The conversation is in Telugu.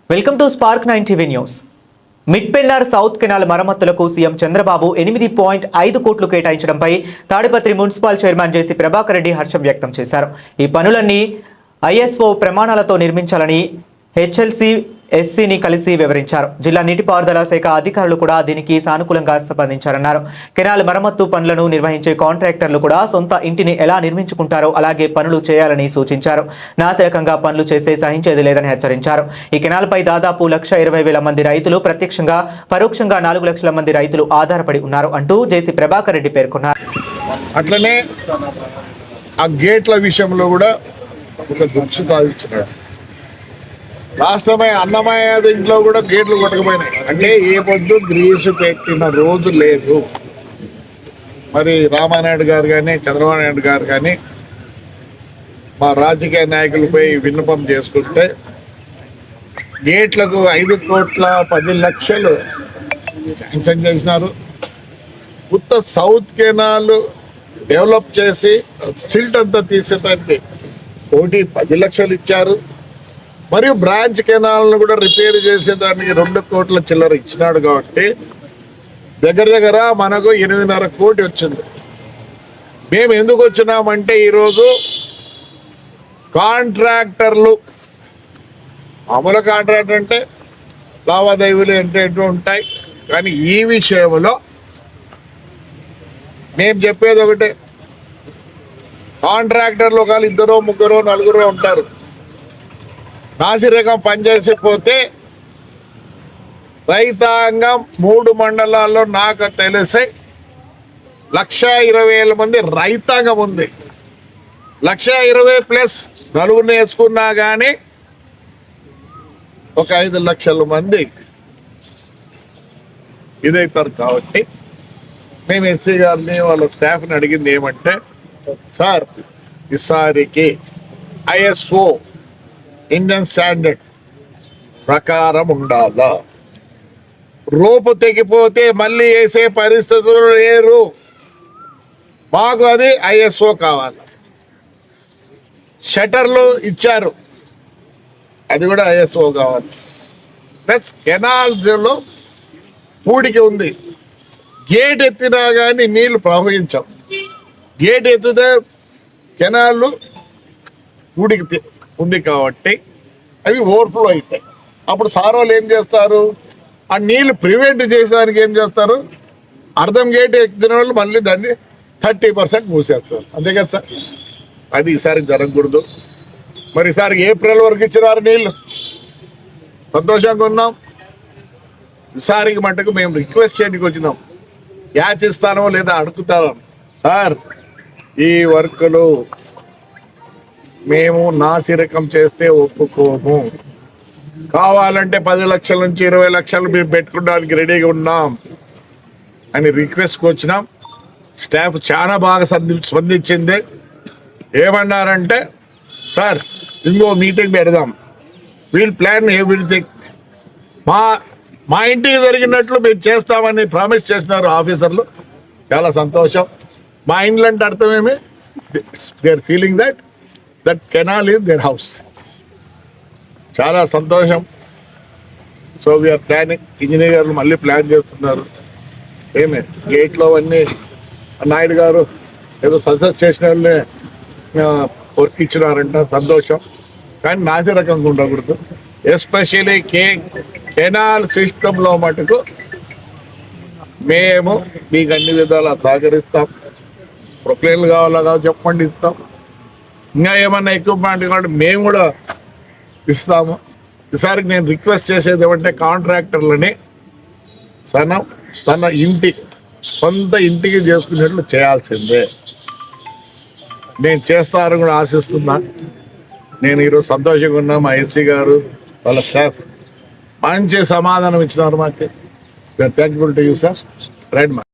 Welcome to spark 9 TV news. మిడ్పెల్లార్ సౌత్ కెనాల్ మరమ్మతులకు సీఎం చంద్రబాబు 8.5 కోట్లు కేటాయించడంపై తాడిపత్రి మున్సిపల్ చైర్మన్ జేసీ ప్రభాకర్ రెడ్డి హర్షం వ్యక్తం చేశారు. ఈ పనులన్నీ ఐఎస్ఓ ప్రమాణాలతో నిర్మించాలని హెచ్ఎల్సీ ఎస్సీని కలిసి వివరించారు. జిల్లా నీటిపారుదల శాఖ అధికారులు కూడా దీనికి సానుకూలంగా స్పందించారన్నారు. కెనాల్ మరమ్మతు పనులను నిర్వహించే కాంట్రాక్టర్లు కూడా సొంత ఇంటిని ఎలా నిర్మించుకుంటారో అలాగే పనులు చేయాలని సూచించారు. నాసిరకంగా పనులు చేస్తే సహించేది లేదని హెచ్చరించారు. ఈ కెనాల్పై దాదాపు 1,20,000 మంది రైతులు ప్రత్యక్షంగా పరోక్షంగా 4 లక్షల మంది రైతులు ఆధారపడి ఉన్నారు అంటూ జేసీ ప్రభాకర్ రెడ్డి పేర్కొన్నారు. అట్లనే ఆ గేట్ల విషయంలో కూడా ఒక దుఃఖ సాధించినాడు. రాష్ట్రమై అన్నమయ్య ఇంట్లో కూడా గేట్లు కొట్టకపోయినాయి. అంటే ఏ పొద్దు గ్రీసు పెట్టిన రోజు లేదు. మరి రామానాయుడు గారు కానీ చంద్రబాబు నాయుడు గారు కానీ మా రాజకీయ నాయకులపై విన్నపం చేసుకుంటే గేట్లకు 5,10,00,000 శాంక్షన్ చేసినారు. కొత్త సౌత్ కెనాల్ డెవలప్ చేసి సిల్ట్ అంతా తీసేదానికి 1,10,00,000 ఇచ్చారు. మరియు బ్రాంచ్ కెనాల్ను కూడా రిపేర్ చేసేదానికి 2 కోట్ల చిల్లర ఇచ్చినాడు. కాబట్టి దగ్గర మనకు 8.5 కోటి వచ్చింది. మేము ఎందుకు వచ్చినామంటే ఈరోజు కాంట్రాక్టర్లు, మామూలు కాంట్రాక్టర్ అంటే లావాదేవీలు అంటే ఉంటాయి, కానీ ఈ విషయంలో మేము చెప్పేది ఒకటే, కాంట్రాక్టర్లు ఒకవేళ 2, 3, 4 ఉంటారు. నాసిరకం పనిచేసిపోతే రైతాంగం 3 మండలాల్లో నాకు తెలిసి 1,20,000 మంది రైతాంగం ఉంది. 1,20,000 ప్లస్ 4 నేర్చుకున్నా కానీ ఒక 5 లక్షల మంది ఇదవుతారు. కాబట్టి మేము ఎస్సీ గారిని వాళ్ళ స్టాఫ్ని అడిగింది ఏమంటే, సార్ ఈసారికి ఐఎస్ఓ ఇండియన్ స్టాండర్డ్ ప్రకారం ఉండాలా, రోపు తెగిపోతే మళ్ళీ వేసే పరిస్థితులు లేరు. మాకు అది ఐఎస్ఓ కావాలి. షట్టర్లు ఇచ్చారు, అది కూడా ఐఎస్ఓ కావాలి. ప్లస్ కెనాల్లో పూడికి ఉంది. గేట్ ఎత్తినా కానీ నీళ్లు ప్రవహించవు. గేట్ ఎత్తితే కెనాళ్ళు పూడికి ఉంది కాబట్టి అవి ఓవర్ఫ్లో అవుతాయి. అప్పుడు సారోలు ఏం చేస్తారు, ఆ నీళ్లు ప్రివెంట్ చేసేదానికి ఏం చేస్తారు, అర్ధం గేట్ ఎక్కిన వాళ్ళు మళ్ళీ దాన్ని 30% మూసేస్తారు. అంతే కదా సార్, అది ఈసారి జరగకూడదు. మరి ఈసారి ఏప్రిల్ వరకు ఇచ్చినారు నీళ్ళు, సంతోషంగా ఉన్నాం. ఈసారికి మటుకు మేము రిక్వెస్ట్ చేయడానికి వచ్చినాం, యాచ్ ఇస్తానో లేదా అడుగుతాను. సార్ ఈ వర్కులు మేము నాసిరకం చేస్తే ఒప్పుకోము, కావాలంటే 10 లక్షల నుంచి 20 లక్షలు మేము పెట్టుకోవడానికి రెడీగా ఉన్నాం అని రిక్వెస్ట్కి వచ్చినాం. స్టాఫ్ చాలా బాగా స్పందించింది. ఏమన్నారంటే, సార్ ఇంకో మీటింగ్ పెడదాం, వీల్ ప్లాన్ ఎవ్రీథింగ్, మా ఇంటికి జరిగినట్లు మేము చేస్తామని ప్రామిస్ చేసినారు ఆఫీసర్లు. చాలా సంతోషం. మా ఇండ్లు అంటే అర్థమేమి, they are feeling that canal is their house. చాలా సంతోషం. So we are planning. ఇంజనీర్లు మళ్ళీ ప్లాన్ చేస్తున్నారు. ఏమే గేట్లో అవన్నీ నాయుడు గారు ఏదో సజెస్ట్ చేసిన వాళ్ళే వర్క్ ఇచ్చినారంట, సంతోషం. కానీ నాసి రకంగా ఉండకూడదు. ఎస్పెషలీ కెనాల్ సిస్టంలో మటుకు మేము మీకు అన్ని విధాలా సహకరిస్తాం. ప్రొక్లైన్లు కావాలా చెప్పండి, ఇస్తాం. ఇంకా ఏమన్నా ఎక్విప్మెంట్ కాబట్టి మేము కూడా ఇస్తాము. ఈసారికి నేను రిక్వెస్ట్ చేసేది ఏమంటే, కాంట్రాక్టర్లని తన సొంత ఇంటికి చేసుకునేట్లు చేయాల్సిందే. నేను చేస్తారని కూడా ఆశిస్తున్నా. నేను ఈరోజు సంతోషంగా ఉన్నా. మా ఎస్సీ గారు వాళ్ళ స్టాఫ్ మంచి సమాధానం ఇచ్చినారు. మాకు thankful to you sir. Right మా